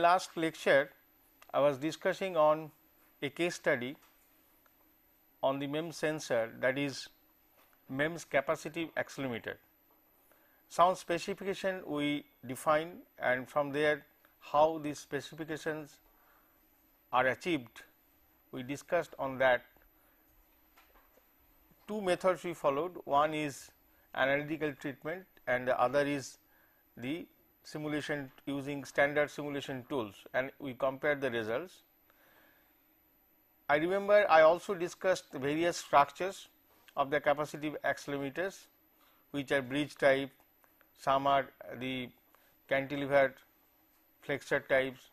last lecture, I was discussing on a case study on the MEMS sensor, that is MEMS capacitive accelerometer. Some specification we define, and from there how these specifications are achieved, we discussed on that. Two methods we followed, one is analytical treatment and the other is the simulation using standard simulation tools, and we compared the results. I remember I also discussed the various structures of the capacitive accelerometers, which are bridge type, some are the cantilever flexor types.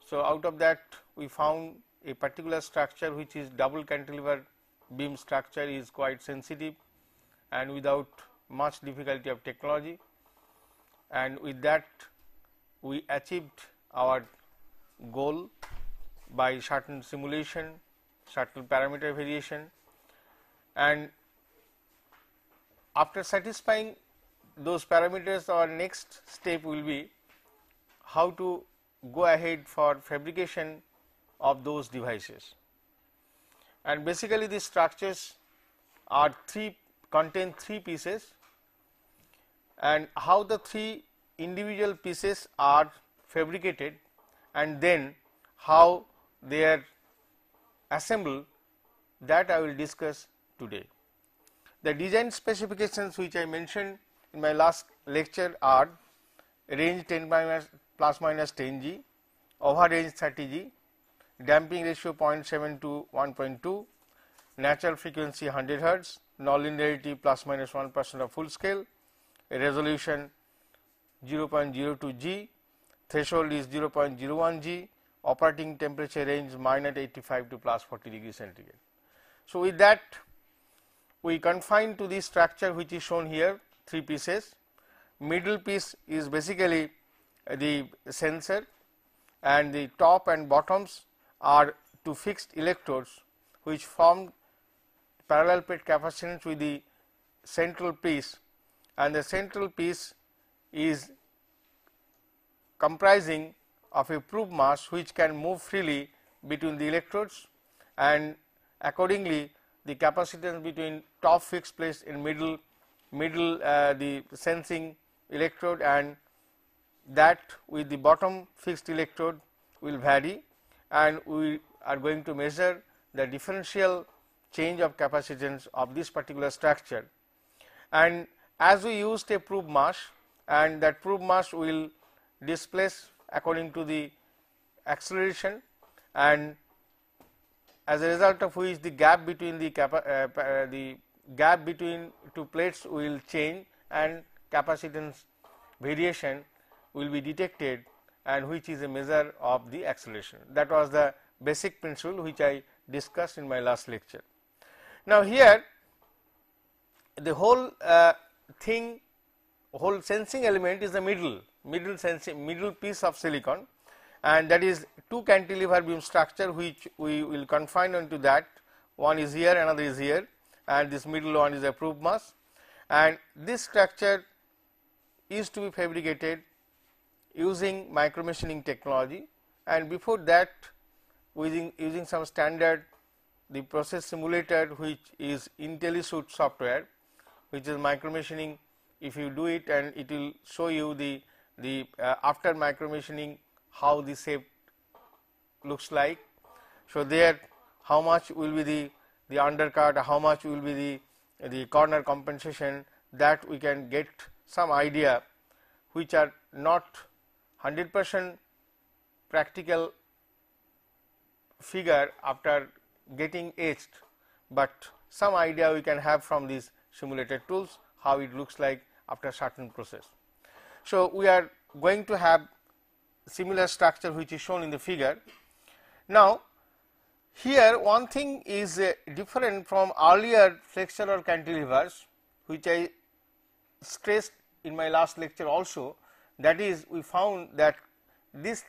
So, out of that we found a particular structure which is double cantilever beam structure is quite sensitive and without much difficulty of technology, and with that we achieved our goal by certain simulation, certain parameter variation, and after satisfying those parameters, our next step will be how to go ahead for fabrication of those devices. And basically these structures are contain three pieces, and how the three individual pieces are fabricated and then how they are assembled, that I will discuss today. The design specifications which I mentioned in my last lecture are range 10 plus minus 10 G, over range 30 G, damping ratio 0.7 to 1.2, natural frequency 100 hertz, nonlinearity plus minus 1% of full scale, resolution 0.02 G, threshold is 0.01 G, operating temperature range minus 85 to plus 40 degree centigrade. So, with that we confine to this structure which is shown here, three pieces. Middle piece is basically the sensor, and the top and bottoms are two fixed electrodes which form parallel plate capacitance with the central piece, and the central piece is comprising of a probe mass which can move freely between the electrodes, and accordingly the capacitance between top fixed place in middle the sensing electrode and that with the bottom fixed electrode will vary, and we are going to measure the differential change of capacitance of this particular structure. And as we used a probe mass, and that probe mass will displace according to the acceleration, and as a result of which the gap between the gap between two plates will change and capacitance variation will be detected, and which is a measure of the acceleration. That was the basic principle which I discussed in my last lecture. Now, here the whole whole sensing element is the middle piece of silicon, and that is two cantilever beam structure which we will confine onto that. One is here, another is here, and this middle one is a probe mass, and this structure is to be fabricated using micromachining technology, and before that using some standard the process simulator which is IntelliSuite software, which is micromachining. If you do it, and it will show you the after micromachining how the shape looks like. So, there how much will be the undercut, how much will be the corner compensation, that we can get some idea, which are not 100% practical figure after getting etched, but some idea we can have from these simulated tools how it looks like after certain process. So, we are going to have similar structure which is shown in the figure. Now, here one thing is different from earlier flexural cantilevers which I stressed in my last lecture also, that is we found that this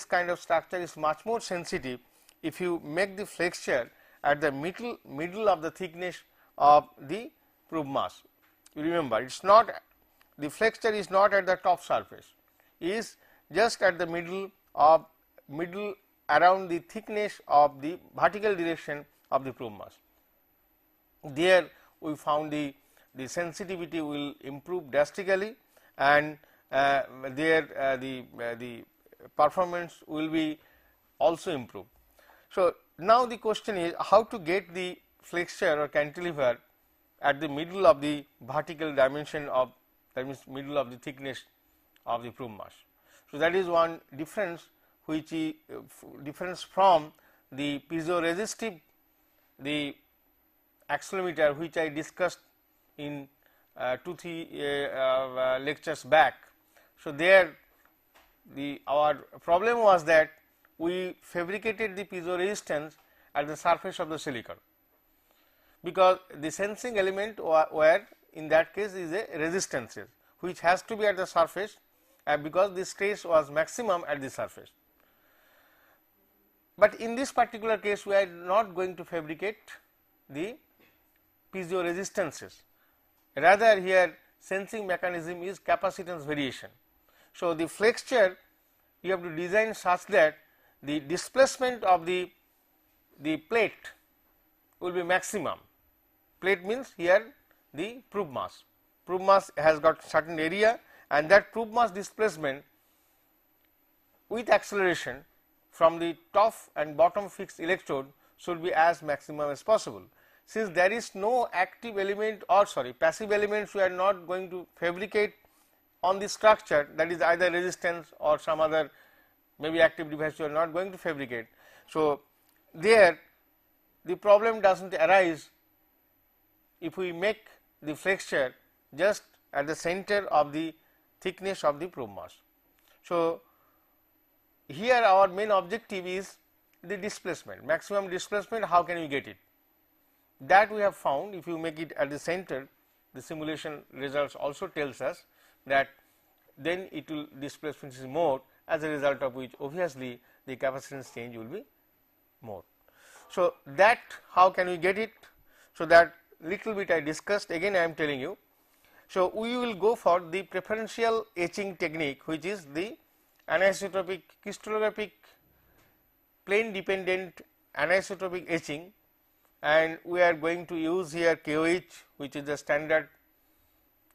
kind of structure is much more sensitive if you make the flexure at the middle of the thickness of the probe mass. You remember, it is not, the flexure is not at the top surface, is just at the middle of middle around the thickness of the vertical direction of the probe mass. There we found the sensitivity will improve drastically, and there the performance will be also improved. So now the question is how to get the flexure or cantilever at the middle of the vertical dimension of, that means middle of the thickness of the probe mass. So that is one difference, which is difference from the piezoresistive, the accelerometer, which I discussed in 2-3 lectures back. So there our problem was that we fabricated the piezo resistance at the surface of the silicon, because the sensing element were in that case is a resistance which has to be at the surface, because the stress was maximum at the surface. But in this particular case we are not going to fabricate the piezo resistances, rather here sensing mechanism is capacitance variation. So the flexure you have to design such that the displacement of the plate will be maximum. Plate means here the probe mass. Probe mass has got certain area, and that probe mass displacement with acceleration from the top and bottom fixed electrode should be as maximum as possible. Since there is no active element or passive elements, we are not going to fabricate on the structure, that is either resistance or some other maybe active device, you are not going to fabricate. So there the problem does not arise if we make the flexure just at the center of the thickness of the probe mass. So here our main objective is the displacement, maximum displacement. How can we get it? That we have found, if you make it at the center, the simulation results also tells us that then it will displacement is more, as a result of which obviously the capacitance change will be more. So that how can we get it? So that little bit I discussed, again I am telling you. So we will go for the preferential etching technique, which is the anisotropic crystallographic plane dependent anisotropic etching, and we are going to use here KOH, which is the standard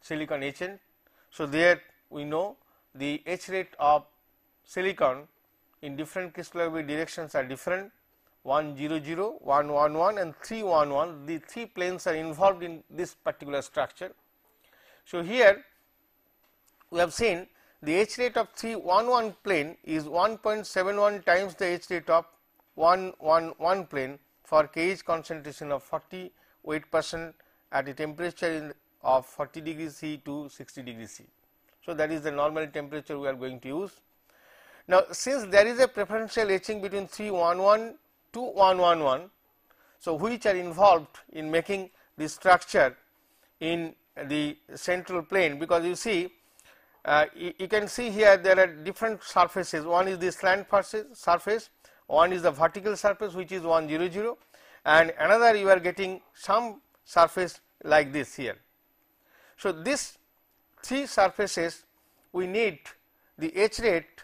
silicon etchant. So there we know the etch rate of silicon in different crystallographic directions are different, 100, 111 and 311. The 3 planes are involved in this particular structure. So here we have seen the etch rate of 311 plane is 1.71 times the etch rate of 111 plane for KH concentration of 48% at a temperature of 40 degrees C to 60 degrees C. So that is the normal temperature we are going to use. Now since there is a preferential etching between 311 to 111, so which are involved in making the structure in the central plane, because you see you can see here there are different surfaces. One is the slant surface, one is the vertical surface which is 100, and another you are getting some surface like this here. So this 3 surfaces we need the etch rate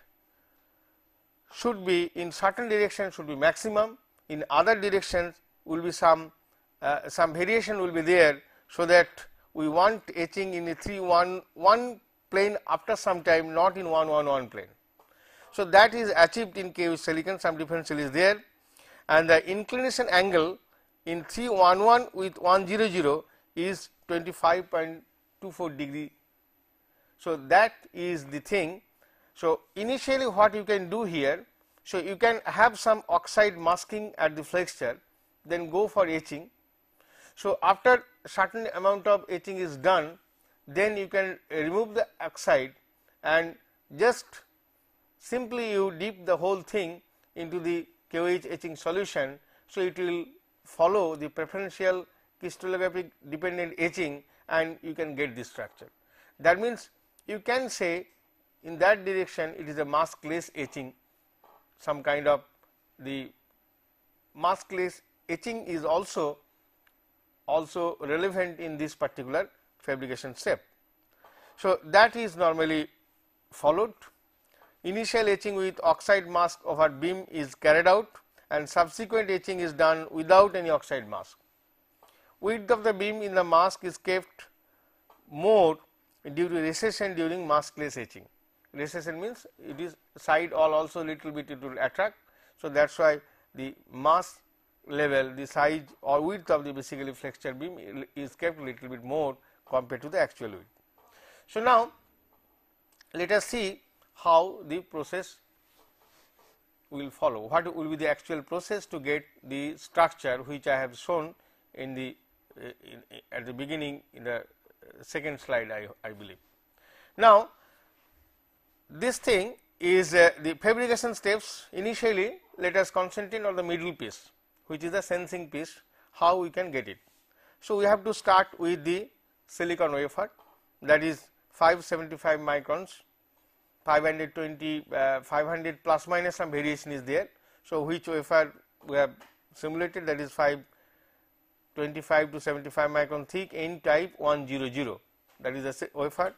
should be in certain direction should be maximum, in other directions will be some variation will be there, so that we want etching in the 311 plane after some time, not in 111 plane. So that is achieved in KOH silicon, some differential is there, and the inclination angle in 311 with 100 is 25.24 degree. So that is the thing. So initially what you can do here, so you can have some oxide masking at the flexure, then go for etching. So after certain amount of etching is done, then you can remove the oxide and just simply you dip the whole thing into the KOH etching solution. So it will follow the preferential crystallographic dependent etching, and you can get this structure. That means you can say in that direction it is a maskless etching, some kind of the maskless etching is also relevant in this particular fabrication step. So that is normally followed. initial etching with oxide mask over beam is carried out and subsequent etching is done without any oxide mask. Width of the beam in the mask is kept more due to recession during maskless etching. Recession means it is side all also little bit it will attract. So, that is why the mask level, the size or width of the basically flexure beam is kept little bit more compared to the actual width. So, now let us see how the process will follow, what will be the actual process to get the structure which I have shown in the at the beginning in the second slide I believe. Now, this thing is the fabrication steps. Initially let us concentrate on the middle piece which is the sensing piece, how we can get it. So, we have to start with the silicon wafer, that is 575 microns, 520, 500 plus minus some variation is there. So, which wafer we have simulated, that is 525 to 75 micron thick N type 100, that is the wafer.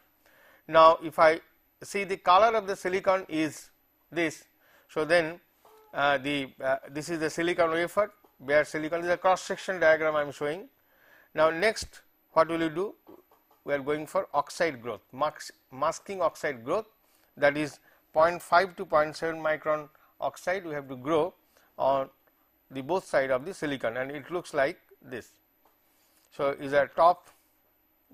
Now, if I see the color of the silicon is this. So, then this is the silicon wafer, bare silicon, this is a cross section diagram I am showing. Now, next what will you do? We are going for oxide growth, masking oxide growth, that is 0.5 to 0.7 micron oxide we have to grow on the both side of the silicon, and it looks like this. So, is a top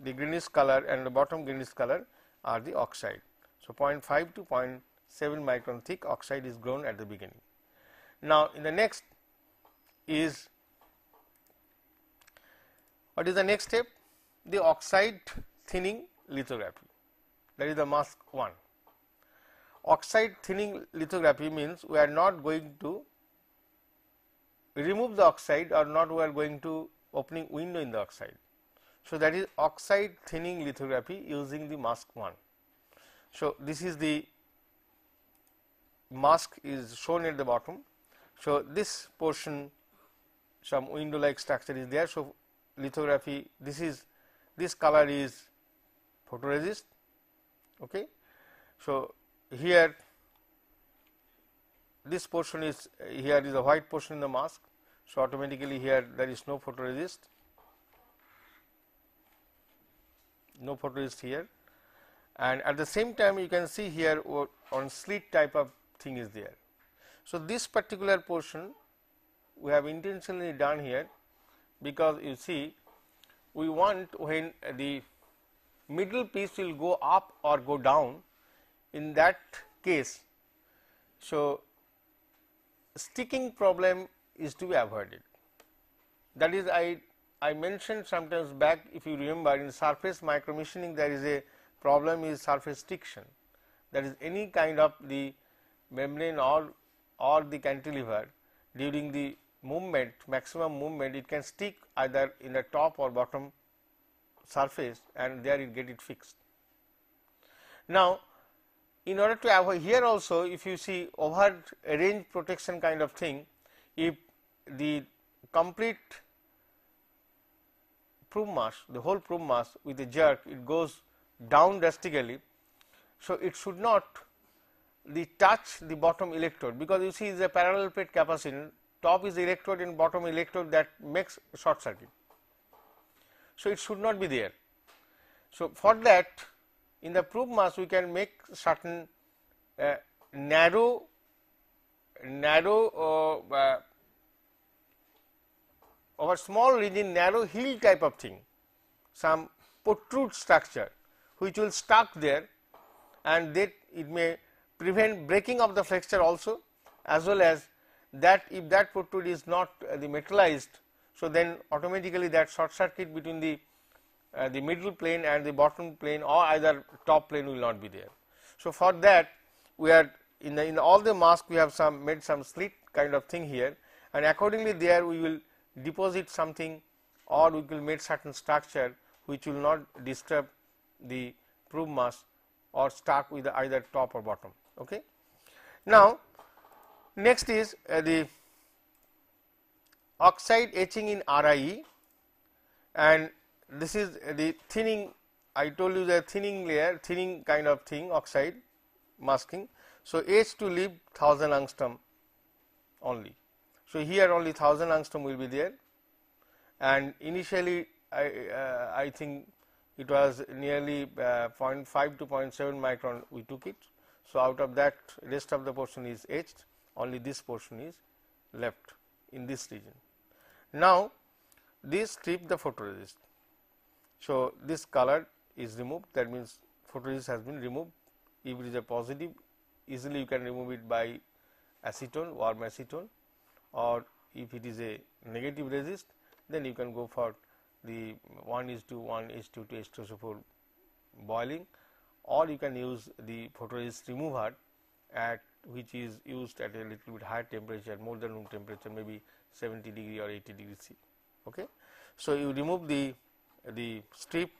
the greenish color and the bottom greenish color are the oxide. So, 0.5 to 0.7 micron thick oxide is grown at the beginning. Now, in the next is, what is the next step? The oxide thinning lithography, that is the mask 1. Oxide thinning lithography means we are not going to remove the oxide or not we are going to opening window in the oxide. So, that is oxide thinning lithography using the mask 1. So, this is the mask is shown at the bottom. So, this portion some window like structure is there. So, lithography, this color is photoresist. Okay. So, here this portion is, here is a white portion in the mask. So, automatically here there is no photoresist, here, and at the same time you can see here on slit type of thing is there. So, this particular portion we have intentionally done here, because you see we want when the middle piece will go up or go down, in that case. So, sticking problem is to be avoided. That is I mentioned sometimes back, if you remember, in surface micromachining there is a problem is surface stiction, that is any kind of the membrane or the cantilever during the movement, maximum movement, it can stick either in the top or bottom surface, and there it get it fixed. Now, in order to avoid here also, if you see over range protection kind of thing, if the complete probe mass, the whole probe mass with a jerk it goes down drastically. So, it should not touch the bottom electrode, because you see is a parallel plate capacitor, top is electrode and bottom electrode, that makes short circuit. So, it should not be there. So, for that in the probe mass we can make certain narrow over small region, narrow heel type of thing, some protrude structure which will stuck there, and that it may prevent breaking of the flexure also, as well as that if that protrude is not the metallized. So, then automatically that short circuit between the middle plane and the bottom plane or either top plane will not be there. So, for that we are in all the mask we have made some slit kind of thing here, and accordingly there we will deposit something, or we will make certain structure which will not disturb the probe mass or stuck with either top or bottom. Okay. Now, next is the oxide etching in RIE, and this is the thinning. I told you the thinning layer, thinning kind of thing, oxide masking. So, H to leave 1000 angstrom only. So, here only 1000 angstrom will be there, and initially I think it was nearly 0.5 to 0.7 micron we took it. So, out of that rest of the portion is etched, only this portion is left in this region. Now, this strip the photoresist. So, this color is removed, that means photoresist has been removed. If it is a positive, easily you can remove it by acetone, warm acetone, or if it is a negative resist, then you can go for the 1:1 H2 to H2SO4 boiling, or you can use the photoresist remover at which is used at a little bit higher temperature, more than room temperature, maybe 70 degree or 80 degree C. Okay. So, you remove the strip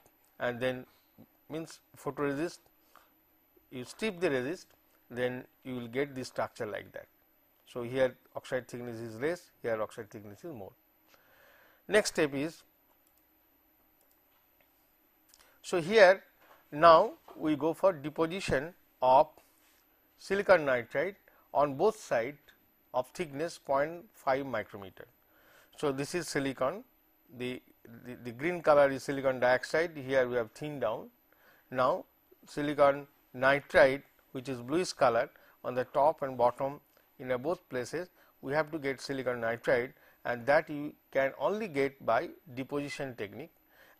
and then means photoresist, you strip the resist, then you will get the structure like that. So, here oxide thickness is less, here oxide thickness is more. Next step is, so here now we go for deposition of silicon nitride on both sides of thickness 0.5 micrometer. So, this is silicon, the green color is silicon dioxide, here we have thinned down. Now, silicon nitride, which is bluish color, on the top and bottom in both places we have to get silicon nitride, and that you can only get by deposition technique,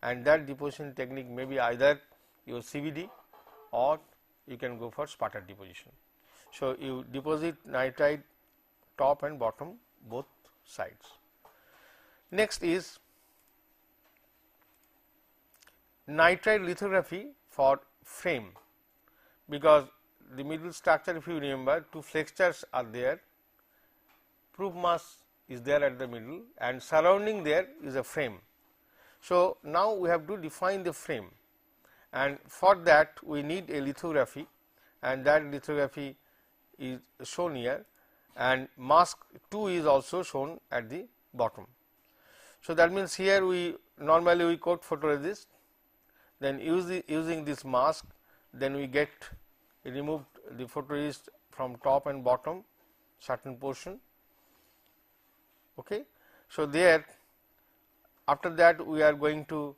and that deposition technique may be either your CVD or you can go for sputter deposition. So, you deposit nitride top and bottom both sides. Next is nitride lithography for frame, because the middle structure, if you remember, two flexures are there, proof mass is there at the middle, and surrounding there is a frame. So, now we have to define the frame, and for that we need a lithography, and that lithography is shown here, and mask 2 is also shown at the bottom. So, that means here we normally we coat photoresist, then using this mask, then we get removed the photoresist from top and bottom certain portion. Okay. So, there after that we are going to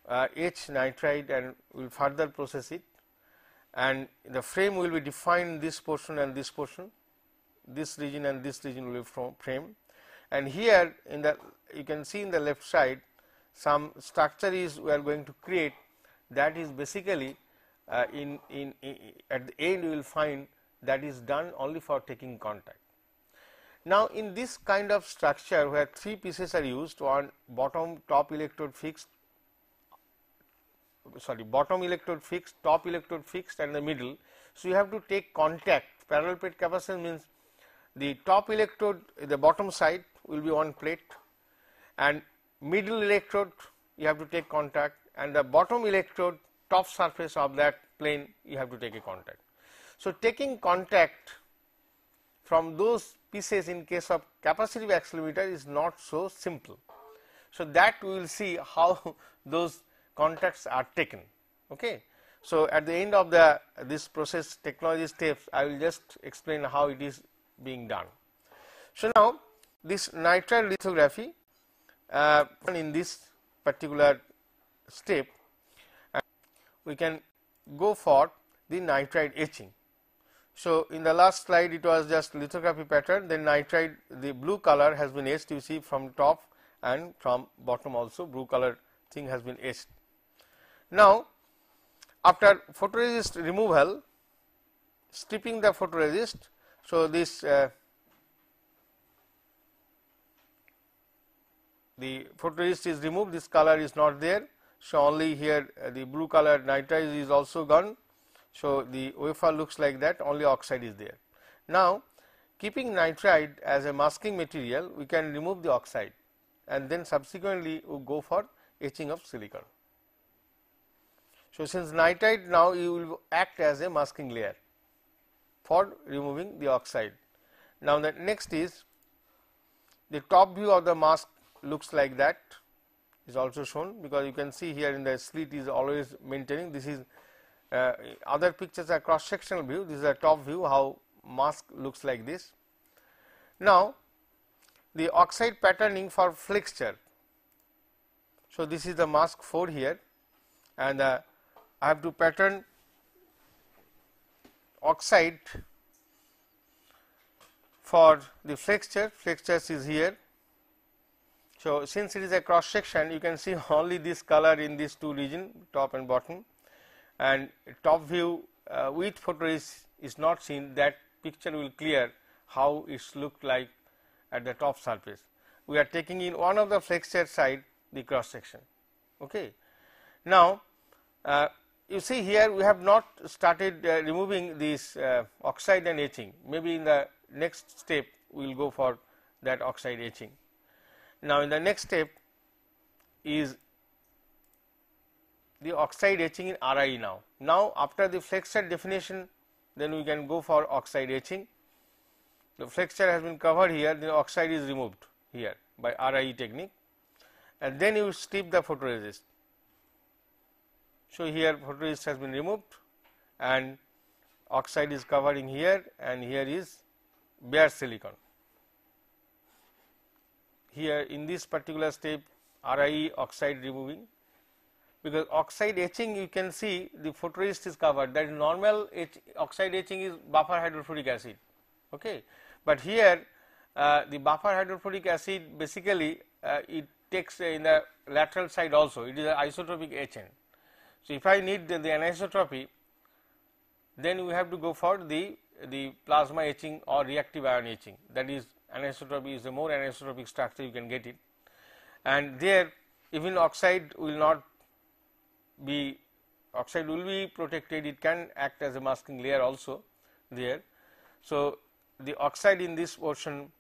etch nitride and we will further process it, and the frame will be defined this portion and this portion, this region and this region will be frame, and here in the you can see in the left side some structure is we are going to create, that is basically at the end you will find that is done only for taking contact. Now, in this kind of structure where 3 pieces are used, one bottom top electrode fixed, bottom electrode fixed, top electrode fixed and the middle. So, you have to take contact. Parallel plate capacitance means the top electrode, the bottom side will be one plate, and middle electrode you have to take contact, and the bottom electrode top surface of that plane you have to take a contact. So, taking contact from those pieces in case of capacitive accelerometer is not so simple. So, that we will see how those contacts are taken. Okay. So, at the end of this process technology steps, I will just explain how it is being done. So, now this nitride lithography in this particular step, we can go for the nitride etching. So, in the last slide it was just lithography pattern, then nitride, the blue color has been etched, you see from top and from bottom also blue color thing has been etched. Now, after photoresist removal, stripping the photoresist, so this the photoresist is removed, this color is not there. So, only here the blue color nitride is also gone. So, the wafer looks like that, only oxide is there. Now, keeping nitride as a masking material, we can remove the oxide and then subsequently we go for etching of silicon. So, since nitride now you will act as a masking layer for removing the oxide. Now, the next is the top view of the mask looks like that, is also shown, because you can see here in the slit is always maintaining. This is other pictures are cross sectional view, this is a top view how mask looks like this. Now, the oxide patterning for flexure. So, this is the mask 4 here, and I have to pattern oxide for the flexure. Flexures is here. So, since it is a cross section, you can see only this color in these two region, top and bottom, and top view with photoresist is not seen. That picture will clear how it's looked like at the top surface. We are taking in one of the flexure side the cross section. Okay. Now, you see here we have not started removing this oxide and etching. Maybe in the next step we will go for that oxide etching. Now, in the next step is the oxide etching in RIE now. Now, after the flexure definition, then we can go for oxide etching. The flexure has been covered here, the oxide is removed here by RIE technique, and then you strip the photoresist. So, here photoresist has been removed and oxide is covering here, and here is bare silicon. Here in this particular step RIE oxide removing, because oxide etching you can see the photoresist is covered, that is normal oxide etching is buffer hydrofluoric acid. Okay. But here the buffer hydrofluoric acid basically it takes in the lateral side also, it is an isotopic etchant. So, if I need the anisotropy, then we have to go for the plasma etching or reactive ion etching, that is anisotropy is a more anisotropic structure, you can get it, and there even oxide will not be, oxide will be protected, it can act as a masking layer also there. So, the oxide in this portion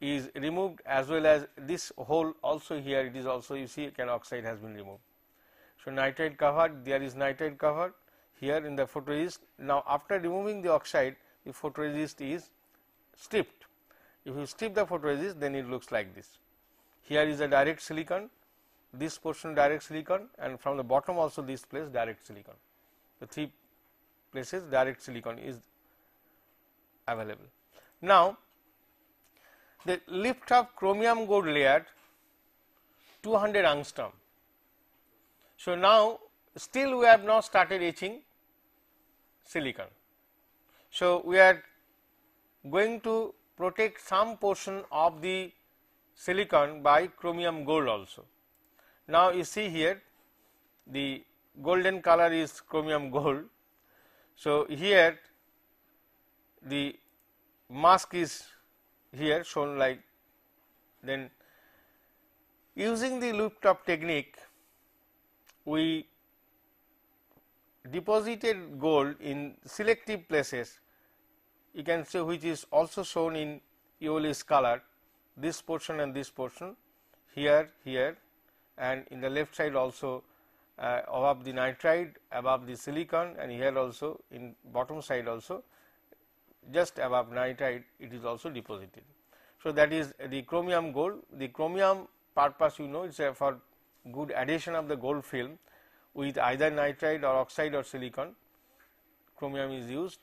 is removed, as well as this hole also here, it is also, you see, oxide has been removed. So, nitride covered, there is nitride covered here in the photoresist. Now, after removing the oxide, the photoresist is stripped. If you strip the photoresist, then it looks like this. Here is a direct silicon, this portion direct silicon, and from the bottom also this place direct silicon. The 3 places direct silicon is available. Now, the lift of chromium gold layer 200 angstrom. So, now still we have not started etching silicon. So, we are going to protect some portion of the silicon by chromium gold also. Now, you see here the golden color is chromium gold. So, here the mask is here shown like, then using the loop top technique we deposited gold in selective places, you can see, which is also shown in yellowish color, this portion and this portion, here, here, and in the left side also above the nitride, above the silicon, and here also in bottom side also just above nitride it is also deposited. So, that is the chromium gold. The chromium purpose, you know, it is for good addition of the gold film with either nitride or oxide or silicon, chromium is used,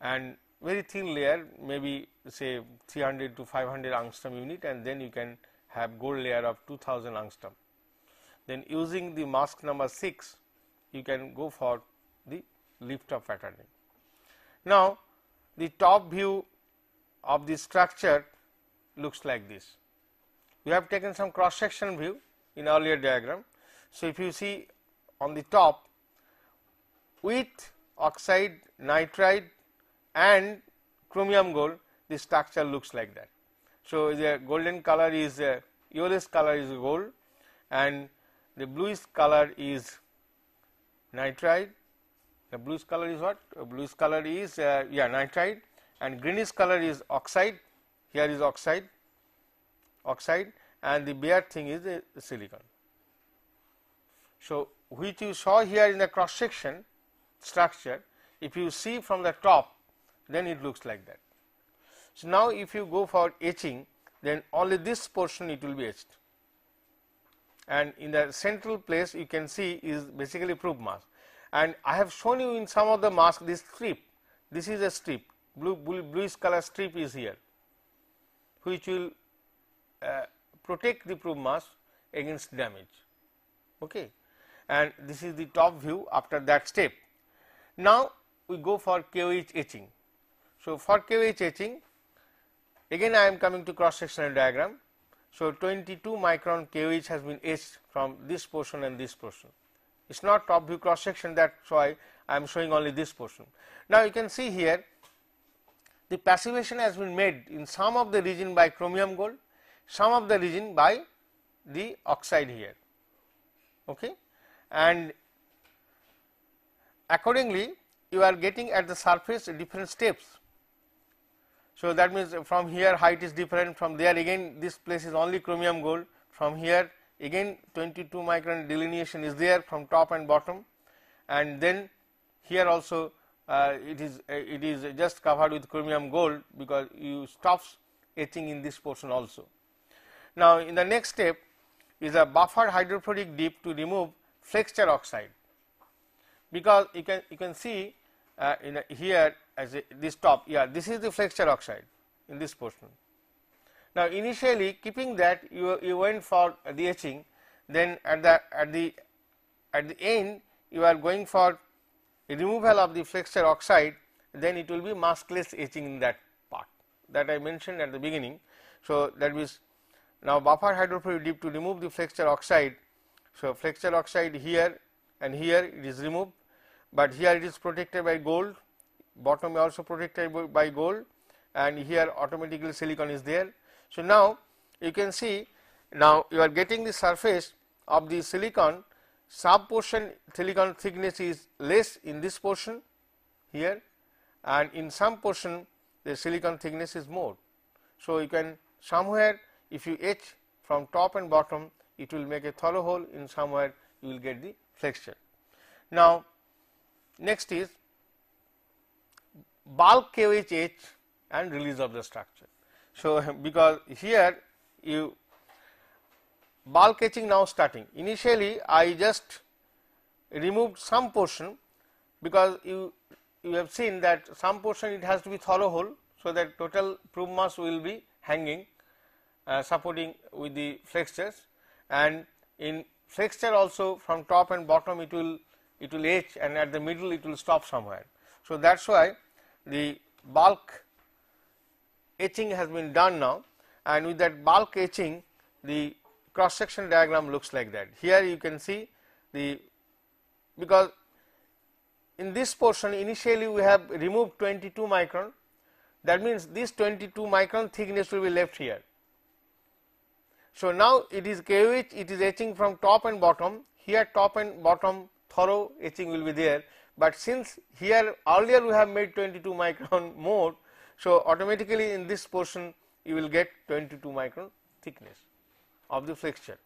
and very thin layer, maybe say 300 to 500 angstrom unit, and then you can have gold layer of 2000 angstrom. Then using the mask number 6, you can go for the lift of patterning. Now, the top view of the structure looks like this. We have taken some cross section view in earlier diagram. So, if you see on the top with oxide, nitride and chromium gold, the structure looks like that. So, the golden color is yellowish color is gold, and the bluish color is nitride. The bluish color is what? Bluish color is nitride, and greenish color is oxide. Here is oxide, and the bare thing is the silicon. So, which you saw here in the cross section structure, if you see from the top, then it looks like that. So, now if you go for etching, then only this portion it will be etched, and in the central place you can see is basically proof mask. And I have shown you in some of the mask this strip, this is a strip, bluish color strip is here, which will protect the probe mass against damage. Okay. And this is the top view after that step. Now, we go for KOH etching. So, for KOH etching, again I am coming to cross sectional diagram. So, 22 micron KOH has been etched from this portion and this portion. It is not top view cross section, that is why I am showing only this portion. Now, you can see here the passivation has been made in some of the region by chromium gold, some of the region by the oxide here. Okay. And accordingly, you are getting at the surface different steps. So, that means from here height is different, from there again this place is only chromium gold, from here again 22 micron delineation is there from top and bottom, and then here also it is just covered with chromium gold because you stop etching in this portion also. Now, in the next step is a buffer hydrofluoric dip to remove flexure oxide, because you can see here as this top, this is the flexure oxide in this portion. Now, initially keeping that you went for the etching, then at the end you are going for removal of the flexure oxide, then it will be maskless etching in that part that I mentioned at the beginning. So, that means now buffer hydrofluoric dip to remove the flexure oxide. So, flexure oxide here and here it is removed, but here it is protected by gold, bottom also protected by gold, and here automatically silicon is there. So, now you can see, now you are getting the surface of the silicon, sub portion silicon thickness is less in this portion here, and in some portion the silicon thickness is more. So, you can somewhere if you etch from top and bottom, it will make a thorough hole, in somewhere you will get the flexure. Now, next is bulk KOH etch and release of the structure. So, because here you bulk etching now starting, initially I just removed some portion, because you have seen that some portion it has to be thorough hole. So, that total probe mass will be hanging supporting with the flexures, and in flexure also from top and bottom it will etch, and at the middle it will stop somewhere. So, that is why the bulk etching has been done now, and with that bulk etching the cross section diagram looks like that. Here you can see because in this portion initially we have removed 22 micron, that means this 22 micron thickness will be left here. So, now it is KOH, it is etching from top and bottom, here top and bottom thorough etching will be there, but since here earlier we have made 22 micron more, so automatically in this portion you will get 22 micron thickness of the flexure.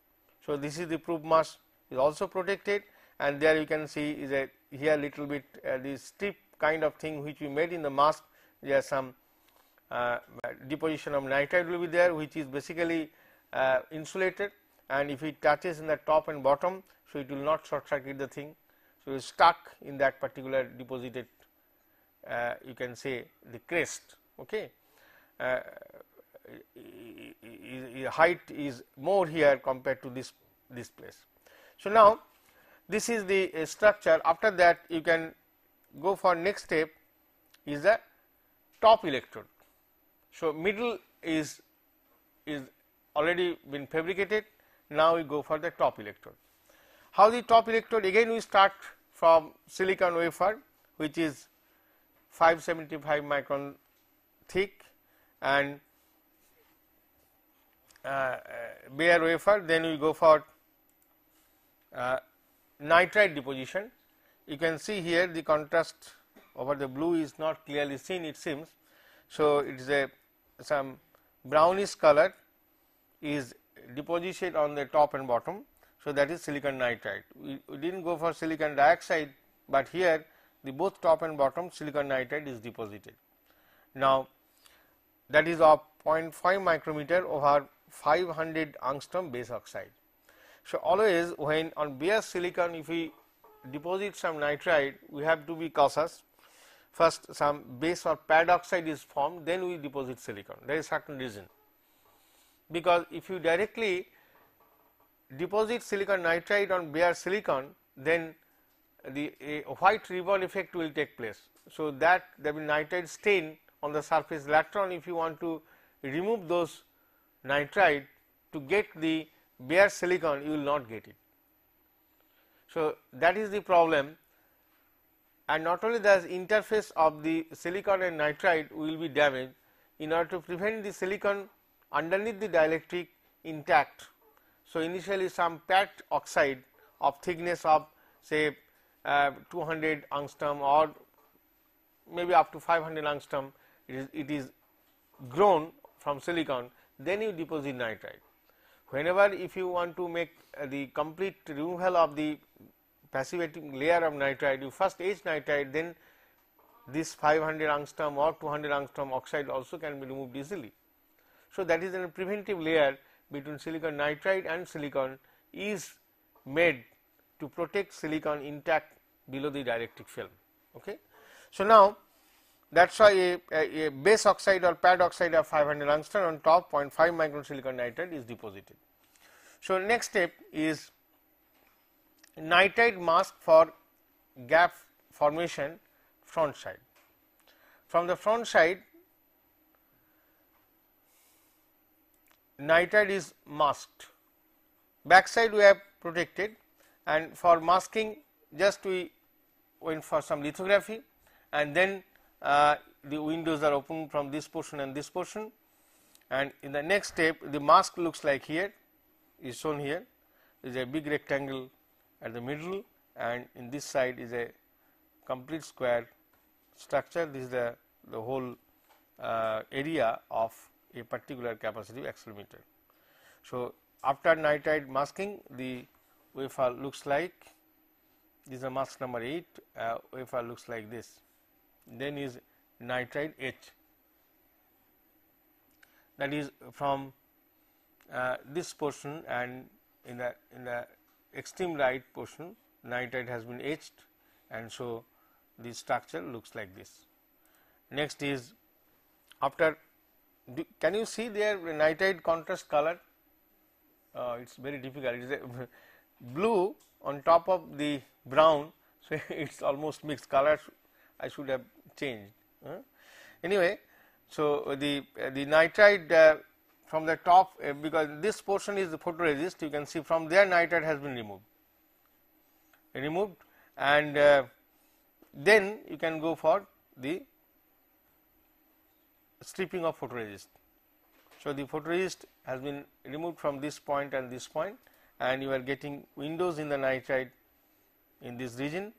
So, this is the probe mass is also protected, and there you can see is a here little bit the strip kind of thing which we made in the mask. There are some deposition of nitride will be there, which is basically insulated, and if it touches in the top and bottom, so it will not short circuit the thing. So, it is stuck in that particular deposited you can say the crest. Okay. Height is more here compared to this place. So, now this is the structure. After that you can go for next step is the top electrode. So, middle is already been fabricated. Now, we go for the top electrode. How the top electrode, again we start from silicon wafer, which is 575 micron thick, and bare wafer. Then we go for nitride deposition. You can see here the contrast over the blue is not clearly seen, it seems. So, it is some brownish color is deposited on the top and bottom. So, that is silicon nitride. We did not go for silicon dioxide, but here the both top and bottom silicon nitride is deposited. Now, that is of 0.5 micrometer over 500 angstrom base oxide. So, always when on bare silicon if we deposit some nitride, we have to be cautious. first some base or pad oxide is formed, then we deposit silicon. There is certain reason, because if you directly deposit silicon nitride on bare silicon, then the white ribbon effect will take place. So, that there will be nitride stain on the surface. Later on, if you want to remove those nitride to get the bare silicon, you will not get it. So, that is the problem, and not only the interface of the silicon and nitride will be damaged. In order to prevent the silicon underneath the dielectric intact, so initially some packed oxide of thickness of say 200 angstrom or maybe up to 500 angstrom, it is grown from silicon, then you deposit nitride. Whenever if you want to make the complete removal of the passivating layer of nitride, you first etch nitride, then this 500 angstrom or 200 angstrom oxide also can be removed easily. So, that is a preventive layer between silicon nitride and silicon is made to protect silicon intact below the dielectric film. Okay. So, now that is why a base oxide or pad oxide of 500 angstrom on top 0.5 micron silicon nitride is deposited. So, next step is nitride mask for gap formation front side. From the front side, nitride is masked, back side we have protected, and for masking just we went for some lithography, and then the windows are open from this portion and this portion, and in the next step the mask looks like here, is shown here, is a big rectangle at the middle, and in this side is a complete square structure. This is the whole area of a particular capacitive accelerometer. So, after nitride masking, the wafer looks like this is a mask number 8, wafer looks like this, then is nitride etch, that is from this portion, and in the extreme right portion nitride has been etched, and so the structure looks like this. Next is after, can you see there nitride contrast color? It is very difficult, it is a blue on top of the brown, so it is almost mixed colors. I should have changed. Anyway, so the nitride from the top, because this portion is the photoresist, you can see from there nitride has been removed, and then you can go for the stripping of photoresist. So, the photoresist has been removed from this point and this point, and you are getting windows in the nitride in this region,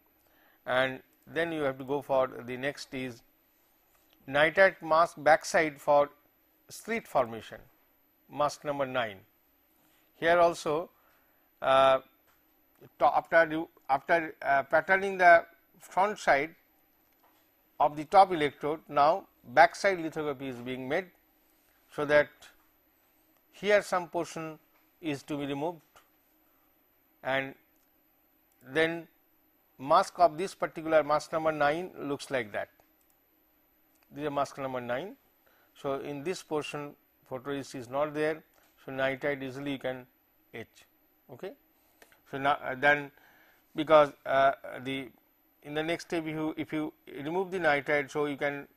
and then you have to go for the next is nitride mask backside for slit formation, mask number 9. Here also after patterning the front side of the top electrode, now backside lithography is being made, so that here some portion is to be removed, and then mask of this particular mask number 9 looks like that. This is a mask number 9. So, in this portion photoresist is not there, so nitride easily you can etch. Okay. So, now then because in the next step if you remove the nitride, so you can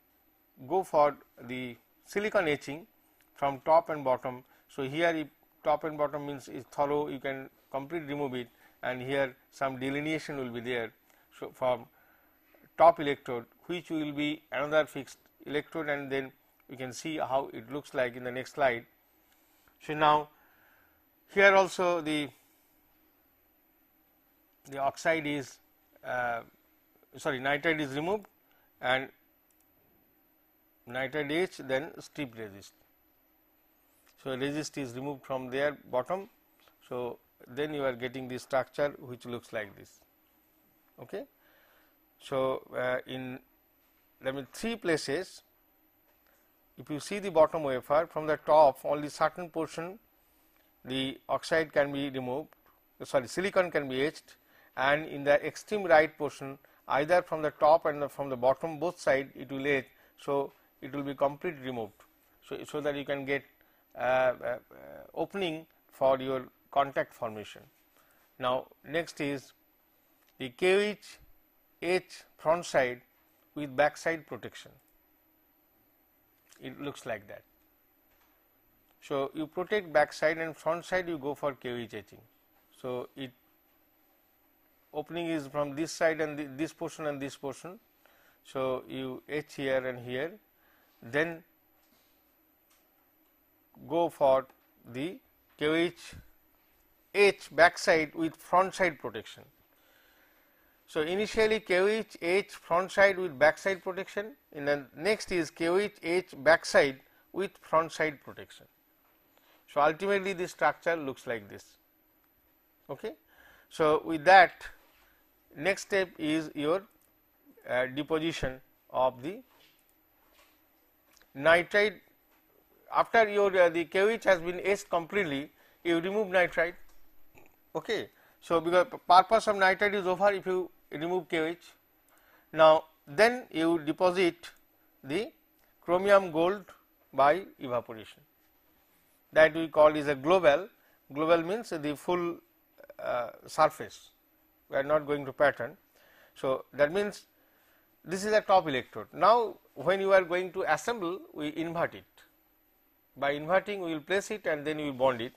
go for the silicon etching from top and bottom. So, here if top and bottom means is thorough, you can completely remove it, and here some delineation will be there. So, from top electrode, which will be another fixed electrode, and then we can see how it looks like in the next slide. So, now here also the oxide is nitride is removed, and nitride etch, then strip resist. So, resist is removed from their bottom. So, then you are getting the structure which looks like this. Okay. So, in 3 places, if you see the bottom wafer from the top, only certain portion the oxide can be removed, silicon can be etched, and in the extreme right portion either from the top and from the bottom, both side it will etch. So, it will be completely removed. So that you can get opening for your contact formation. Now, next is the KH etch front side with back side protection. It looks like that. So, you protect back side and front side, you go for KH etching. So, it opening is from this side and this portion and this portion. So, you etch here and here, then go for the KH etch back side with front side protection. So, initially KH etch front side with back side protection, and then next is KH etch back side with front side protection. So, ultimately this structure looks like this. Okay. So, with that, next step is your deposition of the nitride. After your the KH has been etched completely, you remove nitride. Okay. So, because purpose of nitride is over if you remove KH. Now, then you deposit the chromium gold by evaporation, that we call is a global. Global means the full surface, we are not going to pattern. So, that means this is a top electrode. Now, when you are going to assemble, we invert it. By inverting, we will place it and then we will bond it.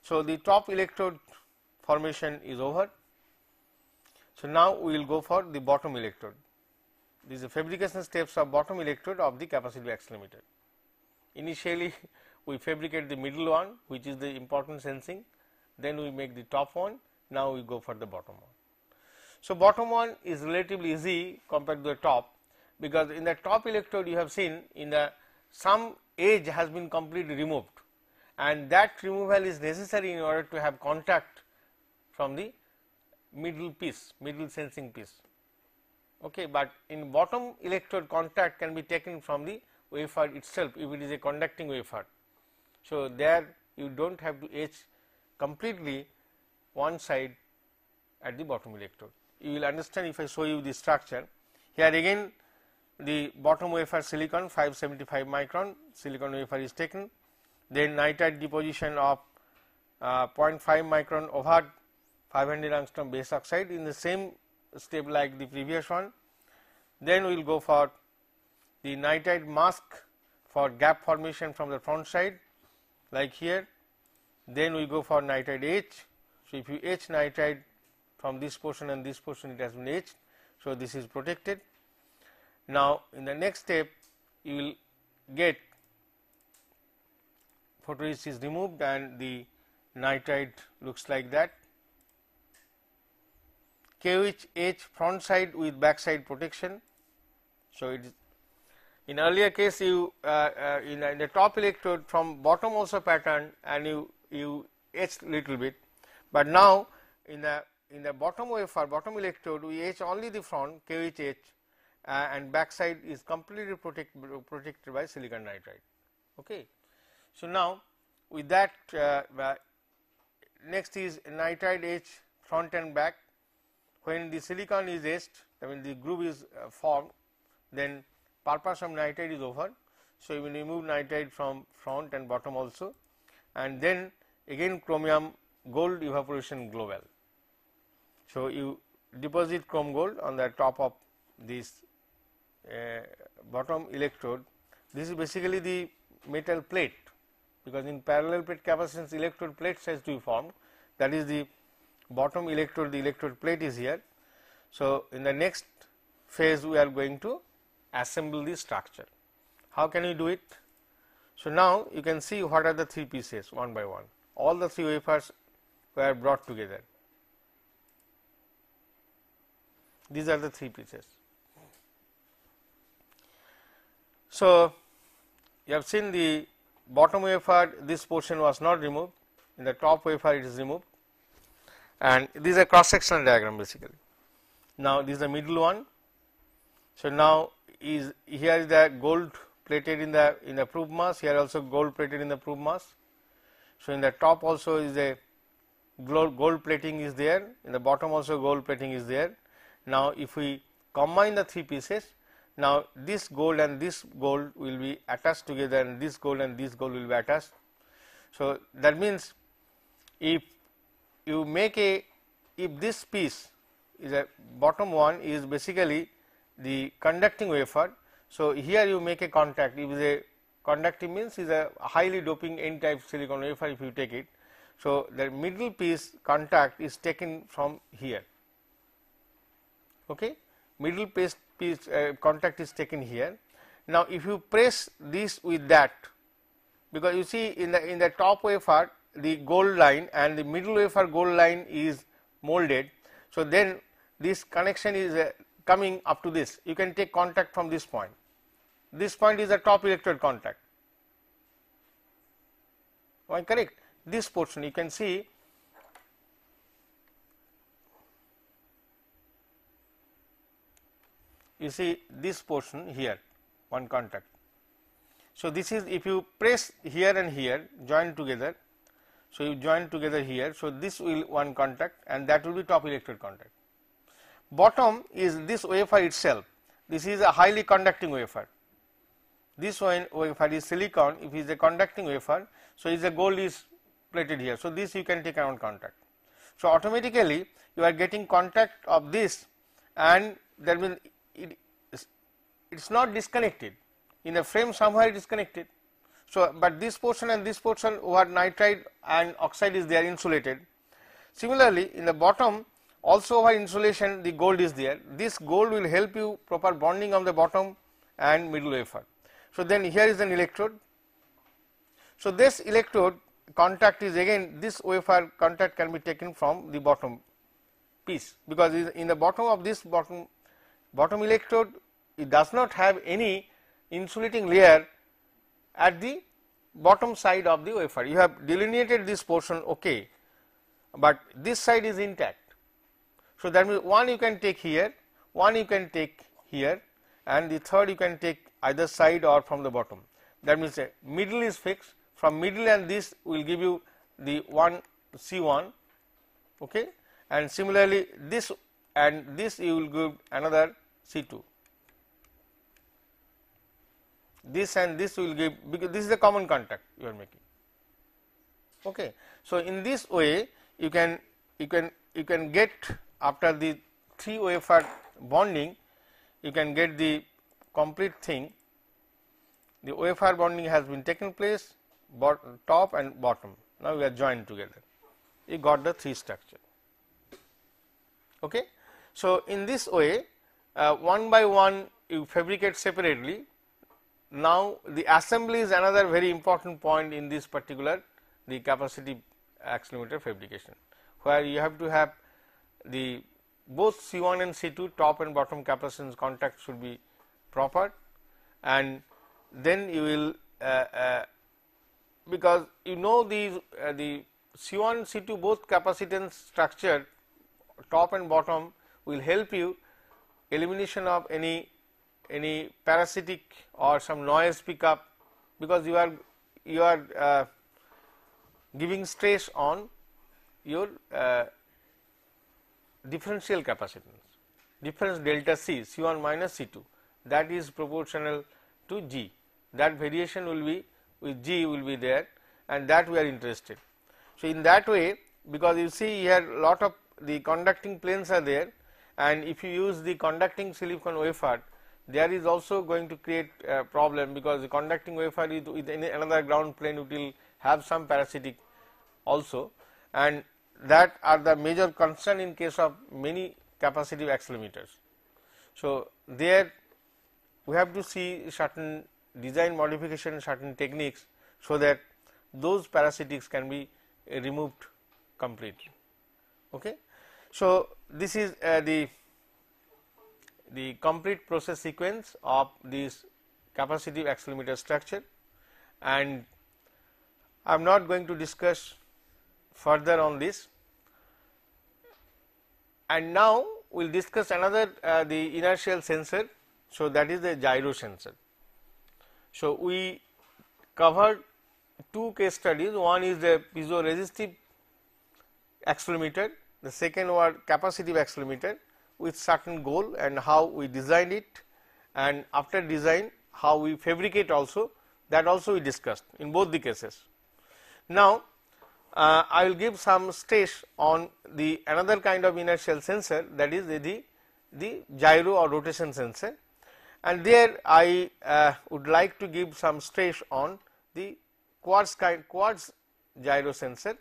So, the top electrode formation is over. So, now we will go for the bottom electrode. These are fabrication steps of bottom electrode of the capacitive accelerometer. Initially, we fabricate the middle one, which is the important sensing, then we make the top one, now we go for the bottom one. So, bottom one is relatively easy compared to the top, because in the top electrode you have seen in the some edge has been completely removed, and that removal is necessary in order to have contact from the middle piece, middle sensing piece. Okay, but in bottom electrode, contact can be taken from the wafer itself if it is a conducting wafer. So, there you do not have to etch completely one side at the bottom electrode. You will understand if I show you the structure. Here again the bottom wafer silicon 575 micron silicon wafer is taken, then nitride deposition of 0.5 micron over 500 angstrom base oxide in the same step like the previous one. Then we will go for the nitride mask for gap formation from the front side like here. Then we go for nitride etch. So, if you etch nitride from this portion and this portion, it has been etched. So, this is protected. Now, in the next step you will get photoresist is removed and the nitride looks like that. KH etch front side with back side protection. So, it is in earlier case you in the top electrode from bottom also pattern and you etched little bit, but now in the bottom wafer bottom electrode we etch only the front KH etch and back side is completely protected by silicon nitride. Okay. So, now with that next is nitride etch front and back. When the silicon is etched, I mean the groove is formed, then purpose of nitride is over. So, you will remove nitride from front and bottom also, and then again chromium gold evaporation global. So, you deposit chrome gold on the top of this bottom electrode. This is basically the metal plate, because in parallel plate capacitance electrode plates has to be formed, that is the bottom electrode, the electrode plate is here. So, in the next phase we are going to assemble the structure. How can we do it? So, now you can see what are the three pieces one by one, all the three wafers were brought together. These are the three pieces. So, you have seen the bottom wafer, this portion was not removed, in the top wafer it is removed, and this is a cross sectional diagram basically. Now, this is the middle one. So, now is here is the gold plated in the probe mass, here also gold plated in the probe mass. So, in the top also is a gold plating is there, in the bottom also gold plating is there. Now, if we combine the three pieces. Now, this gold and this gold will be attached together, and this gold and this gold will be attached. So, that means if you make if this piece is a bottom one is basically the conducting wafer. So, here you make a contact. If is a conductive means is a highly doping n type silicon wafer if you take it. So, the middle piece contact is taken from here. Okay. Middle piece contact is taken here. Now, if you press this with that, because you see in the top wafer the gold line and the middle wafer gold line is molded. So, then this connection is coming up to this. You can take contact from this point. This point is the top electrode contact. Am I correct? This portion you can see. You see this portion here, one contact. So, this is if you press here and here join together. So, you join together here. So, this will one contact and that will be top electrode contact. Bottom is this wafer itself. This is a highly conducting wafer. This one wafer is silicon. If it is a conducting wafer, so is the gold is plated here. So, this you can take around contact. So, automatically you are getting contact of this, and that means it is not disconnected. In the frame somewhere it is connected. So, but this portion and this portion over nitride and oxide is there insulated. Similarly, in the bottom also over insulation the gold is there. This gold will help you proper bonding of the bottom and middle wafer. So, then here is an electrode. So, this electrode contact is again this wafer contact can be taken from the bottom piece, because in the bottom of this bottom electrode it does not have any insulating layer at the bottom side of the wafer. You have delineated this portion okay, but this side is intact. So, that means one you can take here, one you can take here, and the third you can take either side or from the bottom. That means middle is fixed. From middle and this will give you the one C1, okay, and similarly this and this you will give another C2. This and this will give, because this is the common contact you are making. Okay. So, in this way you can get, after the three wafer bonding, you can get the complete thing. The wafer bonding has been taken place, top and bottom. Now, we are joined together. You got the three structure. Okay. So, in this way one by one you fabricate separately. Now, the assembly is another very important point in this particular the capacitive accelerometer fabrication, where you have to have the both C1 and C2 top and bottom capacitance contact should be proper, and then you will because you know the C1 C2 both capacitance structure top and bottom will help you elimination of any parasitic or some noise pickup, because you are giving stress on your differential capacitance, difference delta C, C1 minus C2, that is proportional to G. That variation will be with G will be there, and that we are interested. So, in that way, because you see here lot of the conducting planes are there, and if you use the conducting silicon wafer, there is also going to create a problem, because the conducting wafer is with another ground plane, it will have some parasitic also, and that are the major concern in case of many capacitive accelerometers. So, there we have to see certain design modification, certain techniques, so that those parasitics can be removed completely. Okay. So, this is the complete process sequence of this capacitive accelerometer structure, and I am not going to discuss further on this. And now we will discuss another the inertial sensor. So, that is the gyro sensor. So, we covered two case studies, one is the piezoresistive accelerometer, the second was capacitive accelerometer. with certain goal and how we design it, and after design how we fabricate also, that also we discussed in both the cases. Now, I will give some stress on the another kind of inertial sensor, that is the gyro or rotation sensor, and there I would like to give some stress on the quartz gyro sensor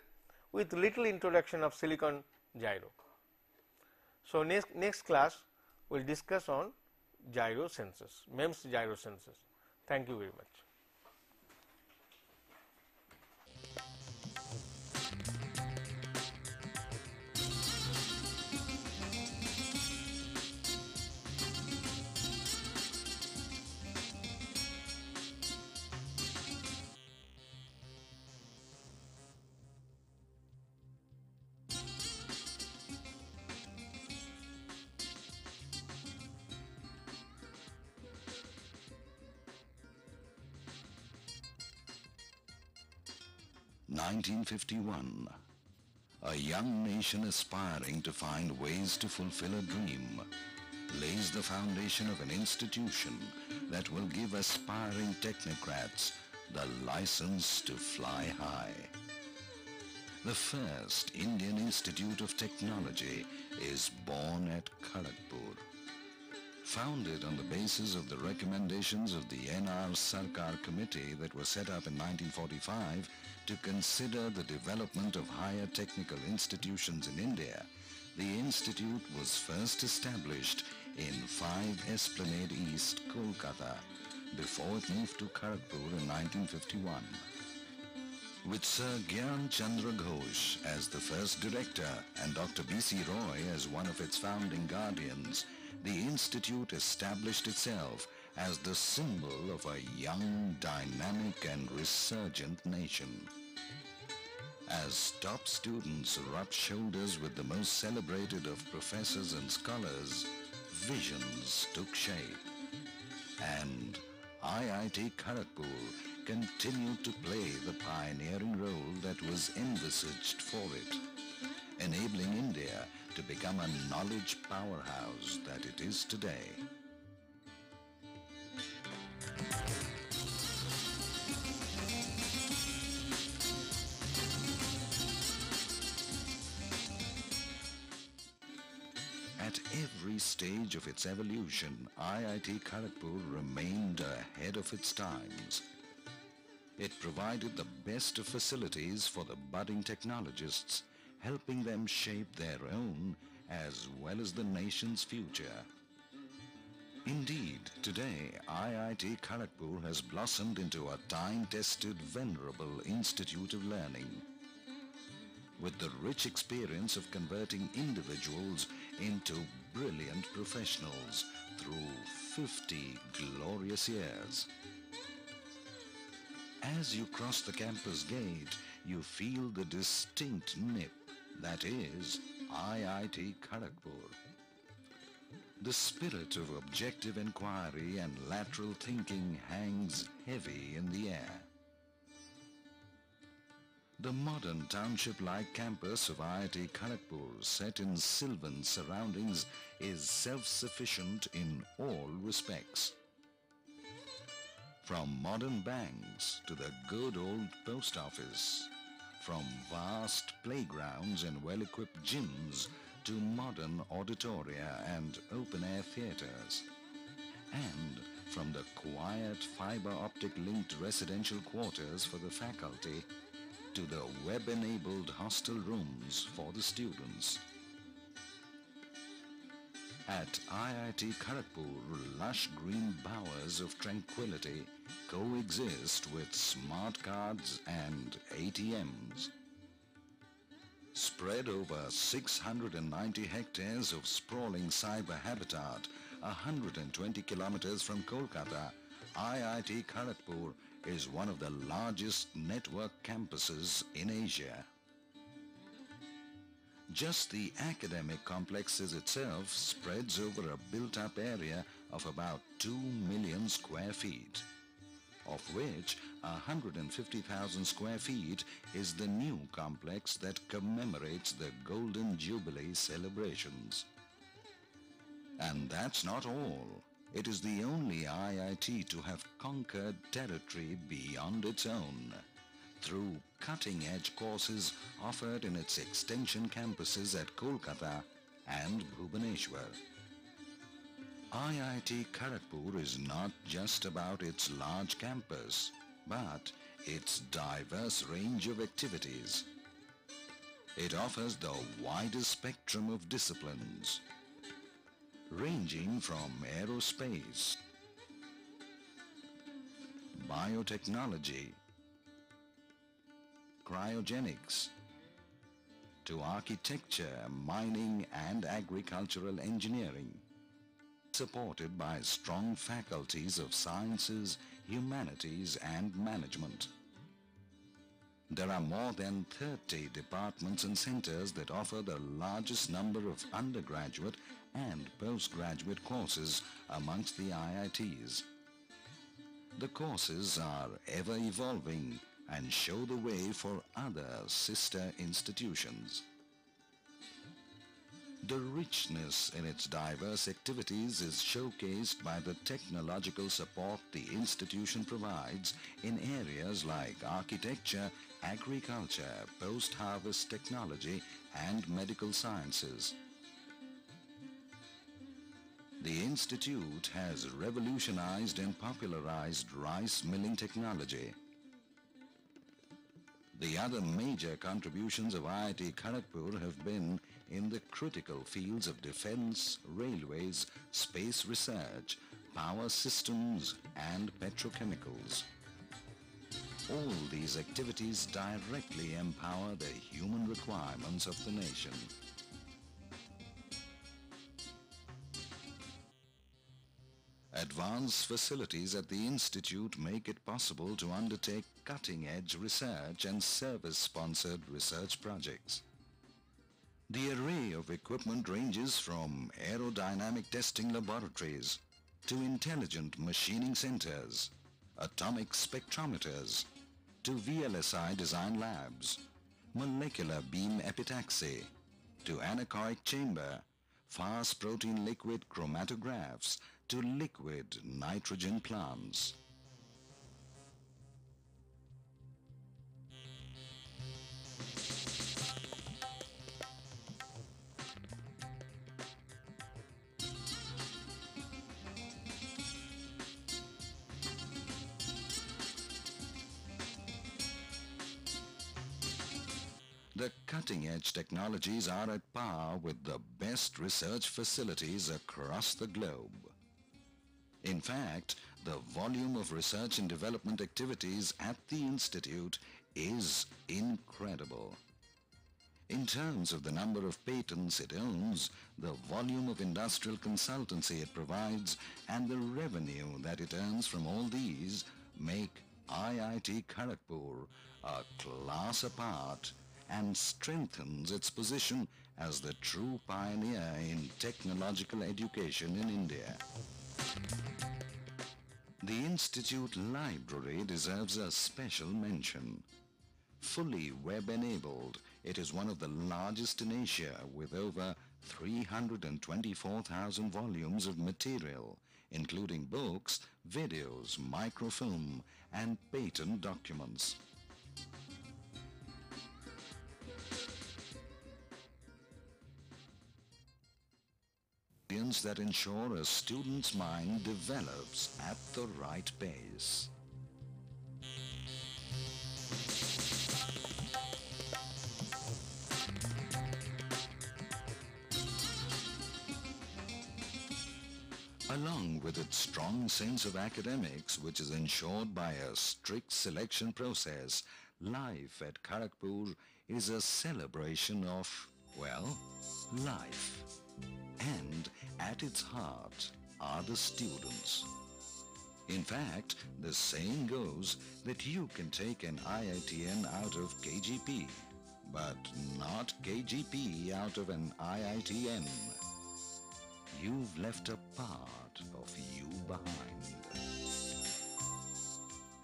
with little introduction of silicon gyro. So, next class we will discuss on gyro sensors, MEMS gyro sensors. Thank you very much. (1951). A young nation aspiring to find ways to fulfill a dream lays the foundation of an institution that will give aspiring technocrats the license to fly high. The first Indian Institute of Technology is born at Kharagpur. Founded on the basis of the recommendations of the NR Sarkar Committee that was set up in 1945 to consider the development of higher technical institutions in India, the institute was first established in 5 Esplanade East, Kolkata, before it moved to Kharagpur in 1951. With Sir Gyan Chandra Ghosh as the first director and Dr. B.C. Roy as one of its founding guardians, the institute established itself as the symbol of a young, dynamic and resurgent nation. As top students rubbed shoulders with the most celebrated of professors and scholars, visions took shape. And IIT Kharagpur continued to play the pioneering role that was envisaged for it, enabling India to become a knowledge powerhouse that it is today. At every stage of its evolution, IIT Kharagpur remained ahead of its times. It provided the best of facilities for the budding technologists, helping them shape their own as well as the nation's future. Indeed, today IIT Kharagpur has blossomed into a time-tested, venerable institute of learning. With the rich experience of converting individuals into brilliant professionals through 50 glorious years. As you cross the campus gate, you feel the distinct nip that is IIT Kharagpur. The spirit of objective inquiry and lateral thinking hangs heavy in the air. The modern township-like campus of IIT Kharagpur, set in sylvan surroundings, is self-sufficient in all respects. From modern banks to the good old post office, from vast playgrounds and well-equipped gyms to modern auditoria and open-air theaters, and from the quiet fiber-optic linked residential quarters for the faculty to the web-enabled hostel rooms for the students. At IIT Kharagpur, lush green bowers of tranquility coexist with smart cards and ATMs. Spread over 690 hectares of sprawling cyber habitat, 120 kilometers from Kolkata, IIT Kharagpur is one of the largest network campuses in Asia. Just the academic complexes itself spreads over a built-up area of about 2 million square feet, of which 150,000 square feet is the new complex that commemorates the Golden Jubilee celebrations. And that's not all. It is the only IIT to have conquered territory beyond its own through cutting-edge courses offered in its extension campuses at Kolkata and Bhubaneswar. IIT Kharagpur is not just about its large campus, but its diverse range of activities. It offers the widest spectrum of disciplines, ranging from aerospace, biotechnology, cryogenics, to architecture, mining and agricultural engineering, supported by strong faculties of sciences, humanities and management. There are more than 30 departments and centers that offer the largest number of undergraduate and postgraduate courses amongst the IITs. The courses are ever evolving and show the way for other sister institutions. The richness in its diverse activities is showcased by the technological support the institution provides in areas like architecture, agriculture, post-harvest technology and medical sciences. The institute has revolutionized and popularized rice milling technology. The other major contributions of IIT Kharagpur have been in the critical fields of defense, railways, space research, power systems and petrochemicals. All these activities directly empower the human requirements of the nation. Advanced facilities at the Institute make it possible to undertake cutting-edge research and service-sponsored research projects. The array of equipment ranges from aerodynamic testing laboratories to intelligent machining centers, atomic spectrometers, to VLSI design labs, molecular beam epitaxy, to anechoic chamber, fast protein liquid chromatographs, to liquid nitrogen plants. The cutting-edge technologies are at par with the best research facilities across the globe. In fact, the volume of research and development activities at the Institute is incredible. In terms of the number of patents it owns, the volume of industrial consultancy it provides, and the revenue that it earns from all these make IIT Kharagpur a class apart and strengthens its position as the true pioneer in technological education in India. The Institute Library deserves a special mention. Fully web-enabled, it is one of the largest in Asia with over 324,000 volumes of material, including books, videos, microfilm, and patent documents. That ensure a student's mind develops at the right pace. Along with its strong sense of academics, which is ensured by a strict selection process, life at Kharagpur is a celebration of, well, life. And at its heart are the students. In fact, the saying goes that you can take an IITN out of KGP, but not KGP out of an IITN. You've left a part of you behind.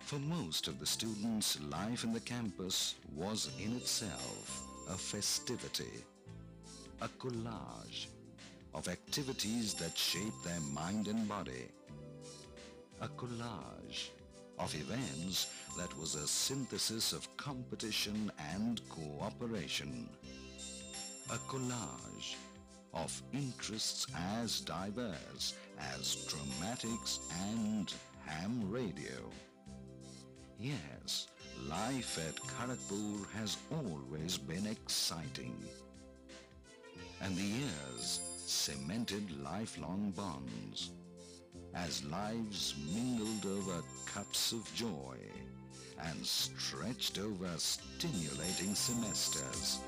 For most of the students, life in the campus was in itself a festivity, a collage of activities that shape their mind and body. A collage of events that was a synthesis of competition and cooperation. A collage of interests as diverse as dramatics and ham radio. Yes, life at Kharagpur has always been exciting. And the years cemented lifelong bonds as lives mingled over cups of joy and stretched over stimulating semesters.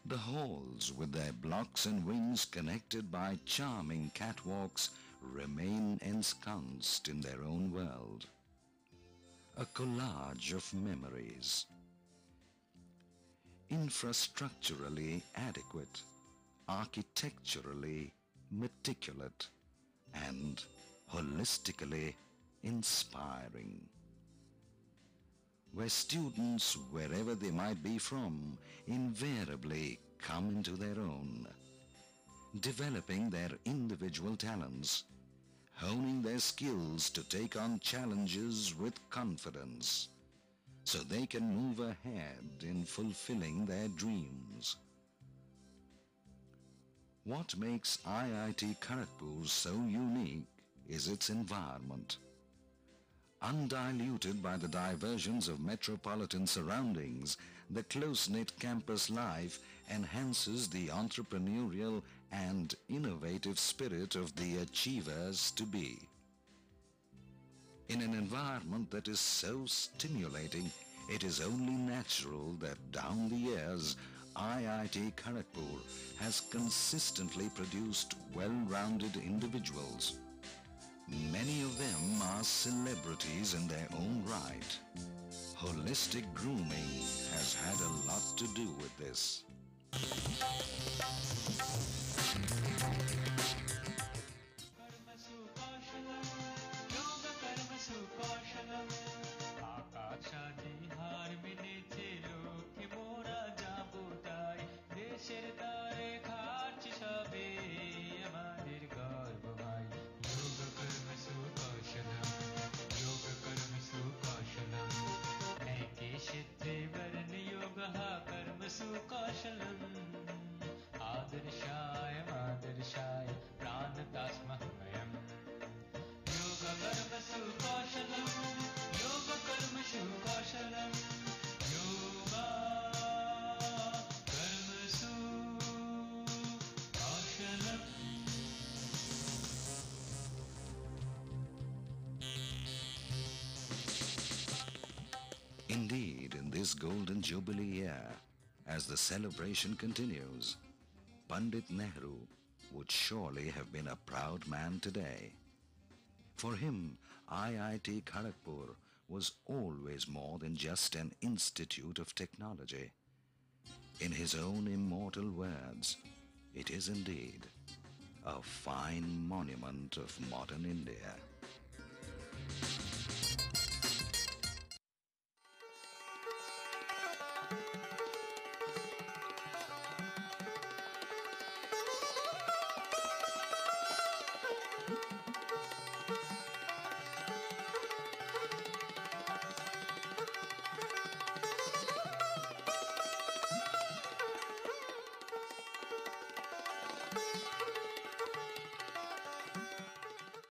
The halls, with their blocks and wings connected by charming catwalks, remain ensconced in their own world. A collage of memories. Infrastructurally adequate, architecturally meticulous, and holistically inspiring. Where students, wherever they might be from, invariably come into their own, developing their individual talents, honing their skills to take on challenges with confidence, so they can move ahead in fulfilling their dreams. What makes IIT Kharagpur so unique is its environment. Undiluted by the diversions of metropolitan surroundings, the close-knit campus life enhances the entrepreneurial and innovative spirit of the achievers to be. In an environment that is so stimulating, it is only natural that down the years, IIT Kharagpur has consistently produced well-rounded individuals. Many of them are celebrities in their own right. Holistic grooming has had a lot to do with this. Indeed, in this golden jubilee year, as the celebration continues, Pandit Nehru would surely have been a proud man today. For him, IIT Kharagpur was always more than just an institute of technology. In his own immortal words, it is indeed a fine monument of modern India.